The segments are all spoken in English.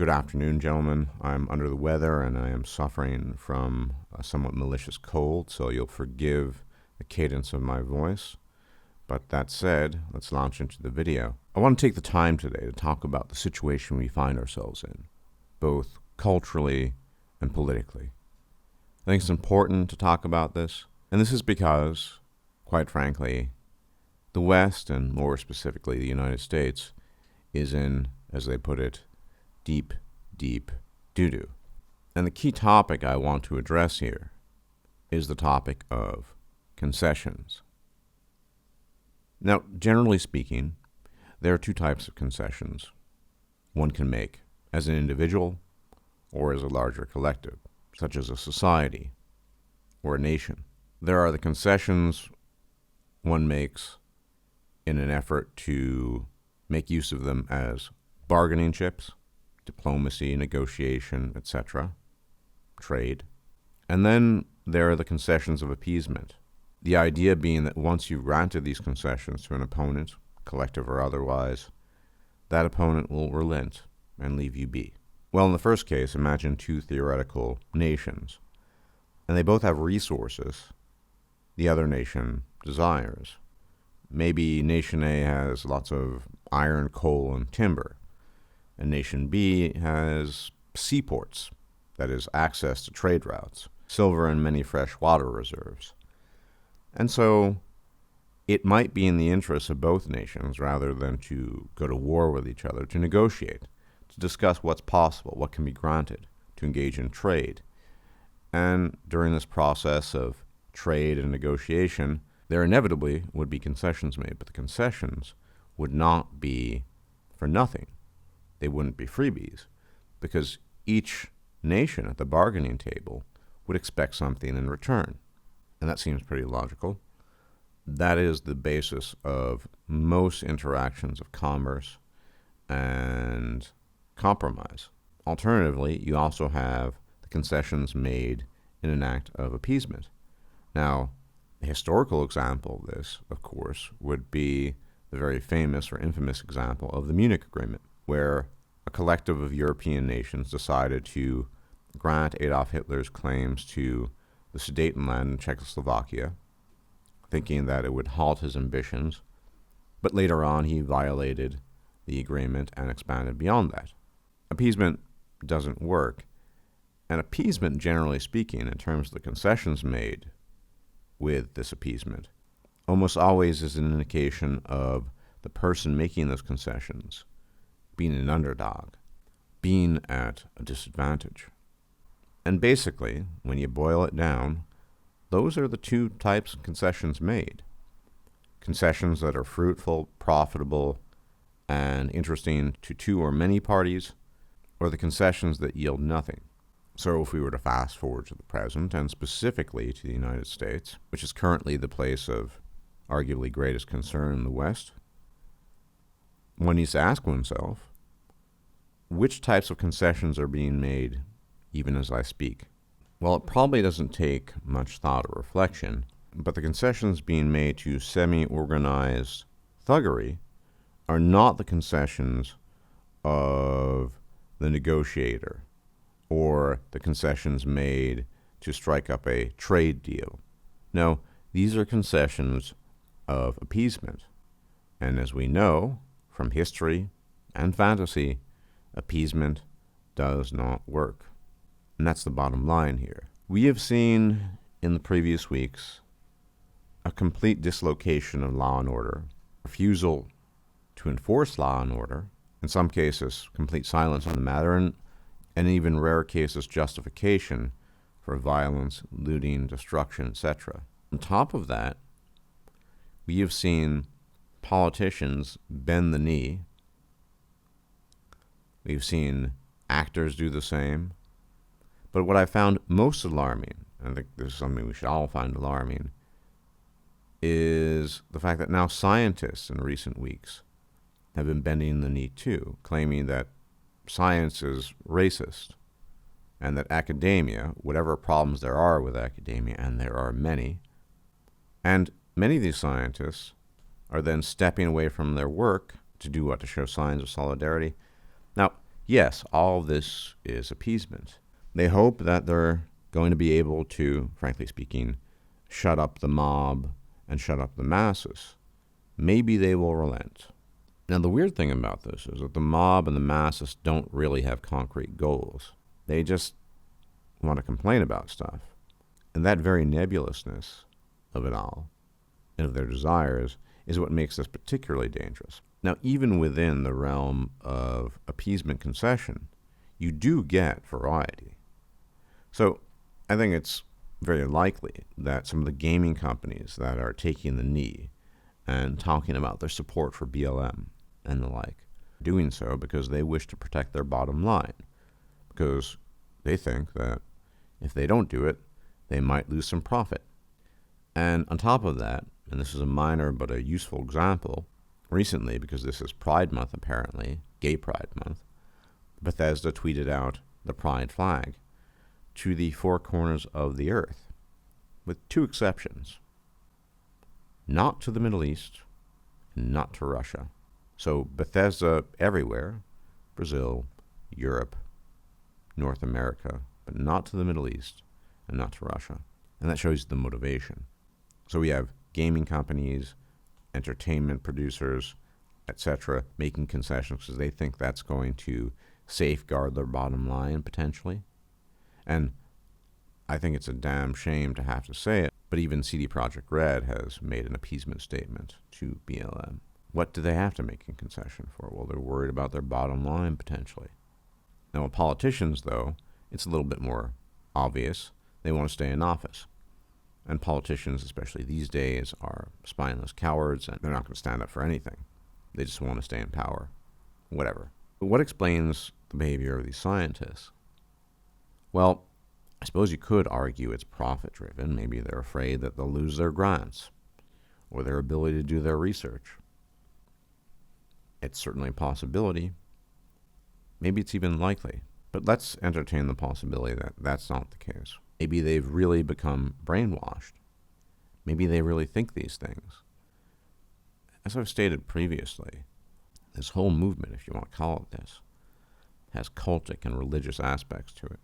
Good afternoon, gentlemen. I'm under the weather and I am suffering from a somewhat malicious cold, so you'll forgive the cadence of my voice. But that said, let's launch into the video. I want to take the time today to talk about the situation we find ourselves in, both culturally and politically. I think it's important to talk about this, and this is because, quite frankly, the West, and more specifically the United States, is in, as they put it, deep, deep doo-doo. And the key topic I want to address here is the topic of concessions. Now, generally speaking, there are two types of concessions one can make as an individual or as a larger collective, such as a society or a nation. There are the concessions one makes in an effort to make use of them as bargaining chips, diplomacy, negotiation, etc., trade. And then there are the concessions of appeasement. The idea being that once you've granted these concessions to an opponent, collective or otherwise, that opponent will relent and leave you be. Well, in the first case, imagine two theoretical nations, and they both have resources the other nation desires. Maybe nation A has lots of iron, coal, and timber, and nation B has seaports, that is, access to trade routes, silver and many fresh water reserves. And so it might be in the interests of both nations, rather than to go to war with each other, to negotiate, to discuss what's possible, what can be granted, to engage in trade. And during this process of trade and negotiation, there inevitably would be concessions made, but the concessions would not be for nothing. They wouldn't be freebies, because each nation at the bargaining table would expect something in return. And that seems pretty logical. That is the basis of most interactions of commerce and compromise. Alternatively, you also have the concessions made in an act of appeasement. Now, a historical example of this, of course, would be the very famous or infamous example of the Munich Agreement, where a collective of European nations decided to grant Adolf Hitler's claims to the Sudetenland in Czechoslovakia, thinking that it would halt his ambitions, but later on he violated the agreement and expanded beyond that. Appeasement doesn't work, and appeasement, generally speaking, in terms of the concessions made with this appeasement, almost always is an indication of the person making those concessions being an underdog, being at a disadvantage. And basically, when you boil it down, those are the two types of concessions made. Concessions that are fruitful, profitable, and interesting to two or many parties, or the concessions that yield nothing. So if we were to fast forward to the present, and specifically to the United States, which is currently the place of arguably greatest concern in the West, one needs to ask oneself, which types of concessions are being made even as I speak? Well, it probably doesn't take much thought or reflection, but the concessions being made to semi-organized thuggery are not the concessions of the negotiator or the concessions made to strike up a trade deal. No, these are concessions of appeasement. And as we know from history and fantasy, appeasement does not work. And that's the bottom line here. We have seen in the previous weeks a complete dislocation of law and order, refusal to enforce law and order, in some cases complete silence on the matter, and in even rare cases justification for violence, looting, destruction, etc. On top of that, we have seen politicians bend the knee. We've seen actors do the same. But what I found most alarming, and I think this is something we should all find alarming, is the fact that now scientists in recent weeks have been bending the knee too, claiming that science is racist and that academia, whatever problems there are with academia, and there are many, and many of these scientists are then stepping away from their work to do what? To show signs of solidarity. Now, Yes, all of this is appeasement. They hope that they're going to be able to, frankly speaking, shut up the mob and shut up the masses. Maybe they will relent. Now, the weird thing about this is that the mob and the masses don't really have concrete goals. They just want to complain about stuff. And that very nebulousness of it all, and of their desires, is what makes this particularly dangerous. Now, even within the realm of appeasement concession, you do get variety. So I think it's very likely that some of the gaming companies that are taking the knee and talking about their support for BLM and the like, doing so because they wish to protect their bottom line, because they think that if they don't do it, they might lose some profit. And on top of that, and this is a minor but a useful example, recently, because this is Pride Month apparently, Gay Pride Month, Bethesda tweeted out the Pride flag to the four corners of the earth, with two exceptions. Not to the Middle East, and not to Russia. So Bethesda everywhere, Brazil, Europe, North America, but not to the Middle East, and not to Russia. And that shows the motivation. So we have gaming companies, entertainment producers, etc., making concessions because they think that's going to safeguard their bottom line, potentially. And I think it's a damn shame to have to say it, but even CD Projekt Red has made an appeasement statement to BLM. What do they have to make a concession for? Well, they're worried about their bottom line, potentially. Now, with politicians, though, it's a little bit more obvious. They want to stay in office. And politicians, especially these days, are spineless cowards, and they're not going to stand up for anything. They just want to stay in power. Whatever. But what explains the behavior of these scientists? Well, I suppose you could argue it's profit-driven. Maybe they're afraid that they'll lose their grants or their ability to do their research. It's certainly a possibility. Maybe it's even likely. But let's entertain the possibility that that's not the case. Maybe they've really become brainwashed. Maybe they really think these things. As I've stated previously, this whole movement, if you want to call it this, has cultic and religious aspects to it.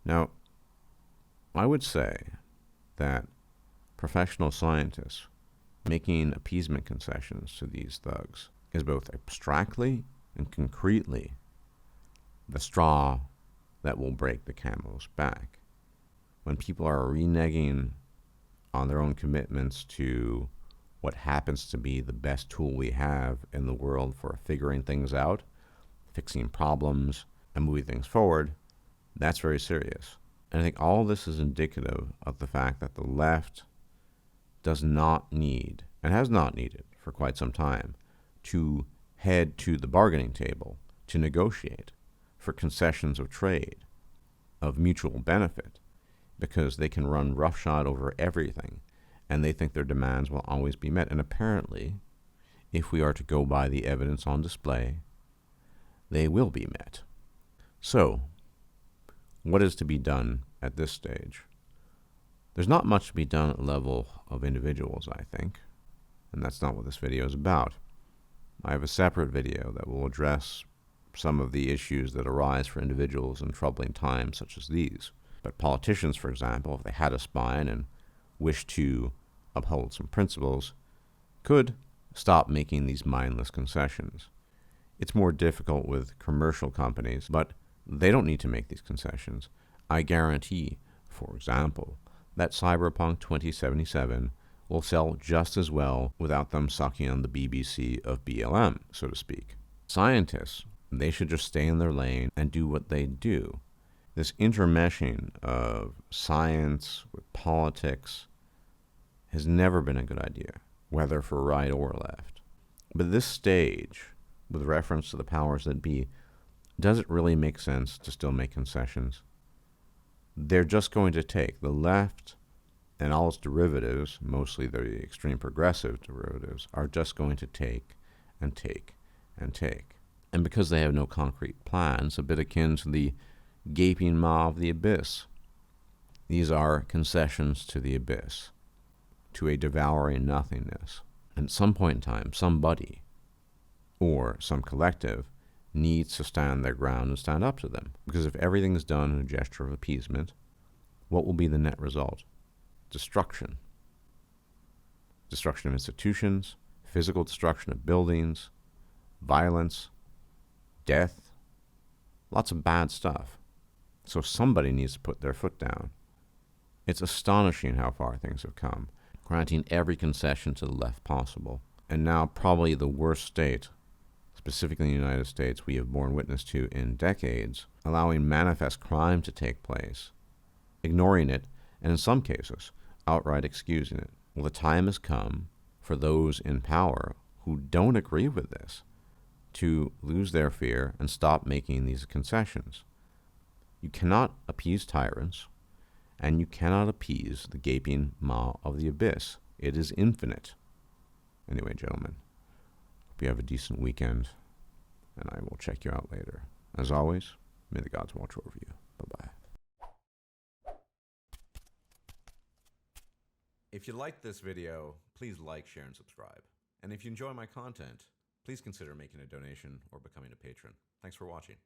Now, I would say that professional scientists making appeasement concessions to these thugs is both abstractly and concretely the straw that will break the camel's back. When people are reneging on their own commitments to what happens to be the best tool we have in the world for figuring things out, fixing problems, and moving things forward, that's very serious. And I think all this is indicative of the fact that the left does not need, and has not needed for quite some time, to head to the bargaining table to negotiate for concessions of trade, of mutual benefit, because they can run roughshod over everything, and they think their demands will always be met. And apparently, if we are to go by the evidence on display, they will be met. So, what is to be done at this stage? There's not much to be done at the level of individuals, I think, and that's not what this video is about. I have a separate video that will address some of the issues that arise for individuals in troubling times such as these. But politicians, for example, if they had a spine and wished to uphold some principles, could stop making these mindless concessions. It's more difficult with commercial companies, but they don't need to make these concessions. I guarantee, for example, that Cyberpunk 2077 will sell just as well without them sucking on the BBC of BLM, so to speak. Scientists, they should just stay in their lane and do what they do. This intermeshing of science with politics has never been a good idea, whether for right or left. But this stage, with reference to the powers that be, does it really make sense to still make concessions? They're just going to take the left and all its derivatives, mostly the extreme progressive derivatives, are just going to take and take and take. And because they have no concrete plans, a bit akin to the gaping maw of the abyss. These are concessions to the abyss, to a devouring nothingness. And at some point in time, somebody, or some collective, needs to stand their ground and stand up to them. Because if everything is done in a gesture of appeasement, what will be the net result? Destruction. Destruction of institutions, physical destruction of buildings, violence, death, lots of bad stuff. So somebody needs to put their foot down. It's astonishing how far things have come, granting every concession to the left possible. And now probably the worst state, specifically in the United States, we have borne witness to in decades, allowing manifest crime to take place, ignoring it, and in some cases, outright excusing it. Well, the time has come for those in power who don't agree with this to lose their fear and stop making these concessions. You cannot appease tyrants, and you cannot appease the gaping maw of the abyss. It is infinite. Anyway, gentlemen, hope you have a decent weekend, and I will check you out later. As always, may the gods watch over you. Bye-bye. If you liked this video, please like, share, and subscribe. And if you enjoy my content, please consider making a donation or becoming a patron. Thanks for watching.